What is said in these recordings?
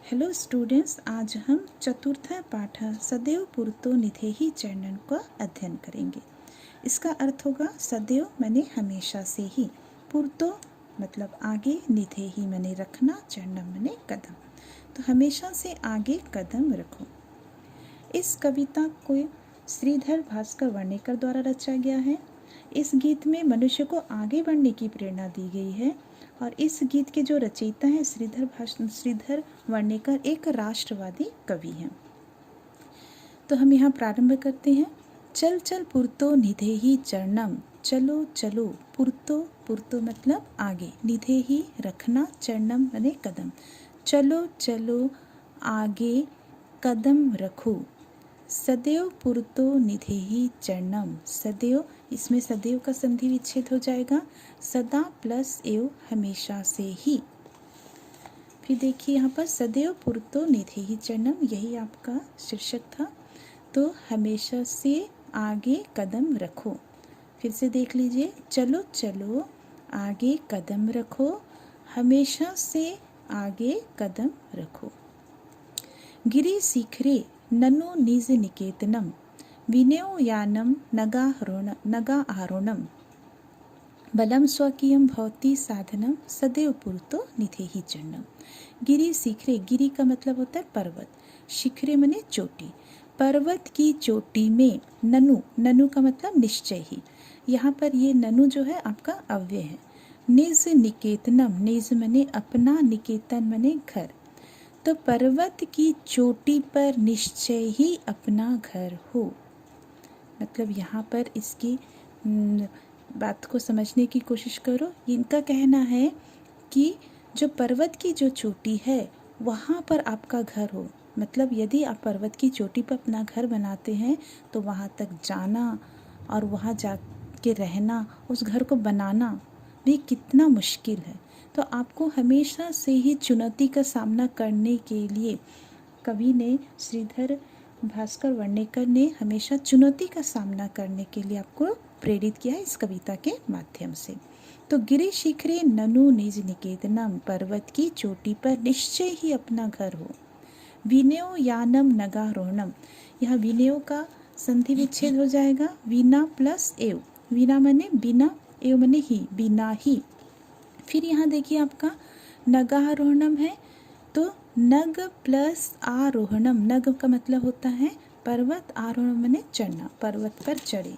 Hello students, आज हम चतुर्थ पाठ सदैव पुरतो निधेहि चरणन का अध्ययन करेंगे। इसका अर्थ होगा सदैव माने हमेशा से ही, पुरतो मतलब आगे, निधेहि माने रखना, चरणम माने कदम। तो हमेशा से आगे कदम रखो। इस कविता को श्रीधर भास्कर वर्णेकर द्वारा रचा गया है। इस गीत में मनुष्य को आगे बढ़ने की प्रेरणा दी गई है और इस गीत के जो रचयिता हैं श्रीधर वर्णेकर एक राष्ट्रवादी कवि हैं। तो हम यहाँ प्रारंभ करते हैं। चल चल पुरतो निधेहि चरणम, चलो चलो पुरतो, पुरतो मतलब आगे, निधेहि रखना, चरणम माने कदम। चलो चलो आगे कदम रखो, सदैव पुरतो निधेहि चरणम। सदैव, इसमें सदैव का संधि विच्छेद हो जाएगा, सदा प्लस एव हमेशा से ही। फिर देखिए यहाँ पर सदैव पुरतो निधेहि चरणम, यही आपका शीर्षक था। तो हमेशा से आगे कदम रखो। फिर से देख लीजिए, चलो चलो आगे कदम रखो, हमेशा से आगे कदम रखो। गिरि शिखरे ननु निज निकेतनम, विनयो यानम नगा आरोणम, बलम स्वकीयम भवति साधनम, सदैव पुरतो निधेहि चरणम। गिरि शिखरे, गिरि का मतलब होता है पर्वत, शिखरे माने चोटी। पर्वत की चोटी में ननु, ननु का मतलब निश्चय ही। यहाँ पर ये ननु जो है आपका अव्यय है। निज निकेतनम, निज माने अपना, निकेतन माने घर। तो पर्वत की चोटी पर निश्चय ही अपना घर हो। मतलब यहाँ पर इसकी बात को समझने की कोशिश करो। इनका कहना है कि जो पर्वत की जो चोटी है वहाँ पर आपका घर हो। मतलब यदि आप पर्वत की चोटी पर अपना घर बनाते हैं तो वहाँ तक जाना और वहाँ जा के रहना, उस घर को बनाना भी कितना मुश्किल है। तो आपको हमेशा से ही चुनौती का सामना करने के लिए कवि ने, श्रीधर भास्कर वर्णेकर ने हमेशा चुनौती का सामना करने के लिए आपको प्रेरित किया है इस कविता के माध्यम से। तो गिरि शिखरे ननु निज निकेतनम, पर्वत की चोटी पर निश्चय ही अपना घर हो। विनयो यानम नगारोहणम, यहाँ विनयो का संधि विच्छेद हो जाएगा, वीना प्लस एव, वीना माने बिना, एव माने ही, बिना ही। फिर यहाँ देखिए आपका नगारोहणम है, तो नग प्लस आरोहणम, नग का मतलब होता है पर्वत, आरोहणम माने चढ़ना, पर्वत पर चढ़े।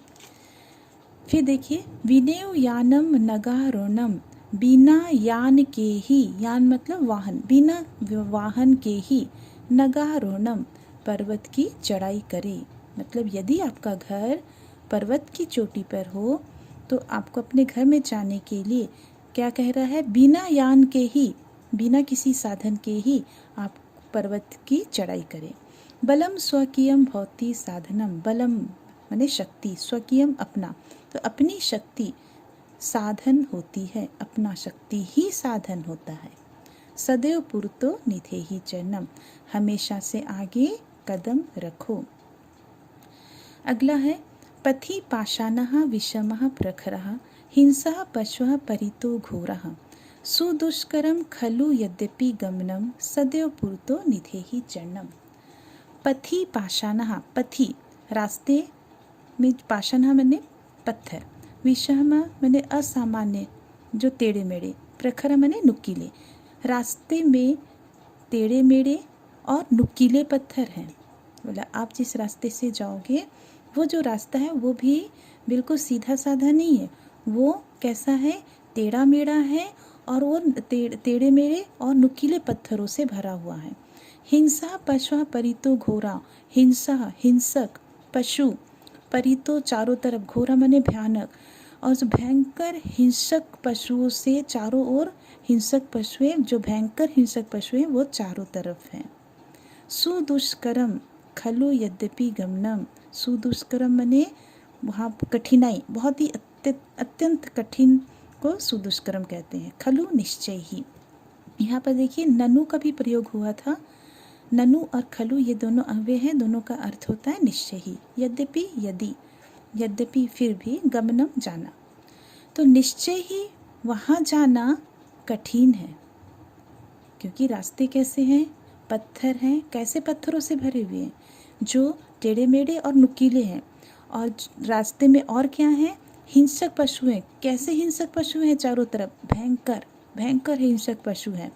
फिर देखिए विनयो यानम नगारोहणम, बिना यान के ही, यान मतलब वाहन, बिना वाहन के ही, नगारोहणम पर्वत की चढ़ाई करे। मतलब यदि आपका घर पर्वत की चोटी पर हो तो आपको अपने घर में जाने के लिए क्या कह रहा है, बिना यान के ही, बिना किसी साधन के ही आप पर्वत की चढ़ाई करें। बलम स्वकीयम भवति साधनम, बलम माने शक्ति, स्वकीयम अपना, तो अपनी शक्ति साधन होती है, अपना शक्ति ही साधन होता है। सदैव पुरतो निधेहि चरणम, हमेशा से आगे कदम रखो। अगला है पथि पाषाणः विषमः प्रखरः, हिंसा पशवः परितो घोरः, सुदुष्करम खलु यद्यपि गमनम, सदैव पुरतो निधेहि चरणम। पथि पाषाणः, पथि रास्ते में, पाषाणः माने पत्थर, विषम माने असामान्य जो टेढ़े मेढ़े, प्रखर माने नुकीले। रास्ते में टेढ़े मेढ़े और नुकीले पत्थर हैं। बोला आप जिस रास्ते से जाओगे वो जो रास्ता है वो भी बिल्कुल सीधा साधा नहीं है, वो कैसा है, टेढ़ा मेढ़ा है और वो टेढ़े मेढ़े और नुकीले पत्थरों से भरा हुआ है। हिंसा पशु परितो घोरा, हिंसा हिंसक, पशु परितो चारों तरफ, घोरा माने भयानक, और जो भयंकर हिंसक पशुओं से चारों ओर, हिंसक पशु जो भयंकर हिंसक पशु हैं वो चारों तरफ हैं। सुदुष्करम खलु यद्यपि गमनम, सुदुष्करम माने वहाँ कठिनाई, बहुत ही अत्यंत कठिन को सुदुष्करम कहते हैं। खलु निश्चय ही, यहाँ पर देखिए ननु का भी प्रयोग हुआ था। ननु और खलु ये दोनों अव्यय हैं, दोनों का अर्थ होता है निश्चय ही। यद्यपि यदि, यद्यपि फिर भी, गमनम जाना, तो निश्चय ही वहाँ जाना कठिन है। क्योंकि रास्ते कैसे हैं, पत्थर हैं, कैसे पत्थरों से भरे हुए हैं, जो टेढ़े मेढ़े और नुकीले हैं। और रास्ते में और क्या है, हिंसक पशु हैं। कैसे हिंसक पशु हैं, चारों तरफ भयंकर भयंकर हिंसक पशु हैं।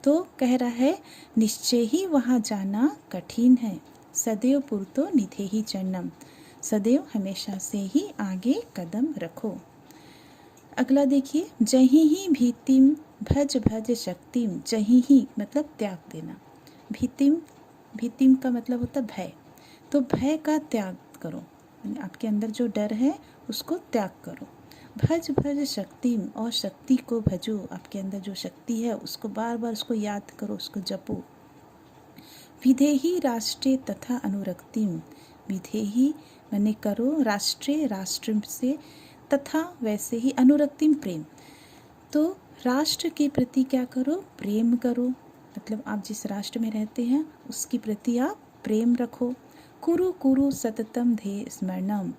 तो कह रहा है निश्चय ही वहाँ जाना कठिन है, सदैव पुरतो निधे ही चरणम, सदैव हमेशा से ही आगे कदम रखो। अगला देखिए, जहीं ही भीतिम भज भज शक्तिम, जहीं ही मतलब त्याग देना, भीतिम भीतिम का मतलब होता भय, तो भय का त्याग करो, आपके अंदर जो डर है उसको त्याग करो। भज भज शक्तिम, और शक्ति को भजो, आपके अंदर जो शक्ति है उसको बार बार उसको याद करो, उसको जपो। विधेहि राष्ट्रे तथा अनुरक्तिम, विधेहि माने करो, राष्ट्रे राष्ट्र से, तथा वैसे ही, अनुरक्तिम प्रेम, तो राष्ट्र के प्रति क्या करो, प्रेम करो, मतलब आप जिस राष्ट्र में रहते हैं उसके प्रति आप प्रेम रखो। कुरु कुरु सततम ध्येय स्मरणम,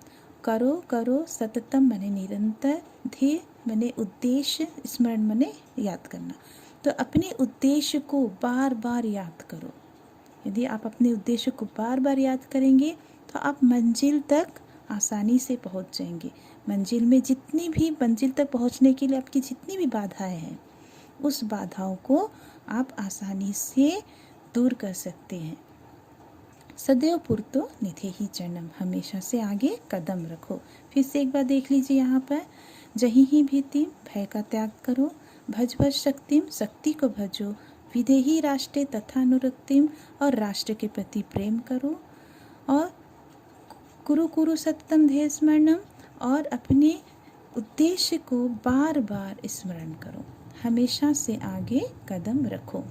करो करो, सततम माने निरंतर, ध्येय माने उद्देश्य, स्मरण माने याद करना, तो अपने उद्देश्य को बार बार याद करो। यदि आप अपने उद्देश्य को बार बार याद करेंगे तो आप मंजिल तक आसानी से पहुंच जाएंगे। मंजिल में जितनी भी, मंजिल तक पहुंचने के लिए आपकी जितनी भी बाधाएं हैं, उस बाधाओं को आप आसानी से दूर कर सकते हैं। सदैव पुरतो निधे ही चरणम, हमेशा से आगे कदम रखो। फिर से एक बार देख लीजिए यहाँ पर, जहीं ही भीतिम, भय का त्याग करो, भज भज शक्तिम, शक्ति को भजो, विधेहि राष्ट्रे तथा अनुरक्तिम, और राष्ट्र के प्रति प्रेम करो, और कुरु कुरु सततम ध्येय स्मरणम, और अपने उद्देश्य को बार बार स्मरण करो, हमेशा से आगे कदम रखो।